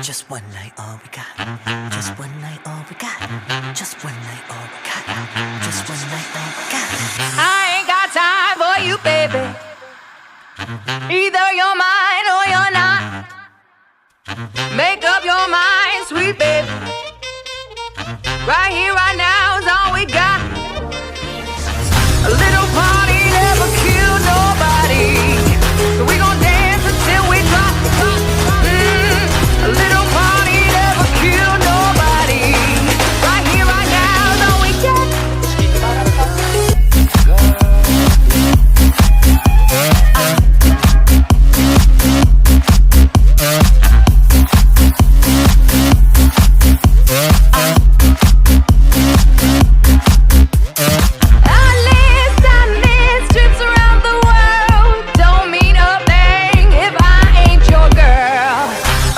Just one night, all we got. Just one night, all we got. Just one night, all we got. Just one night, all we got. I ain't got time for you, baby. Either you're mine or you're not. Make up your mind, sweet baby. Right here, right now.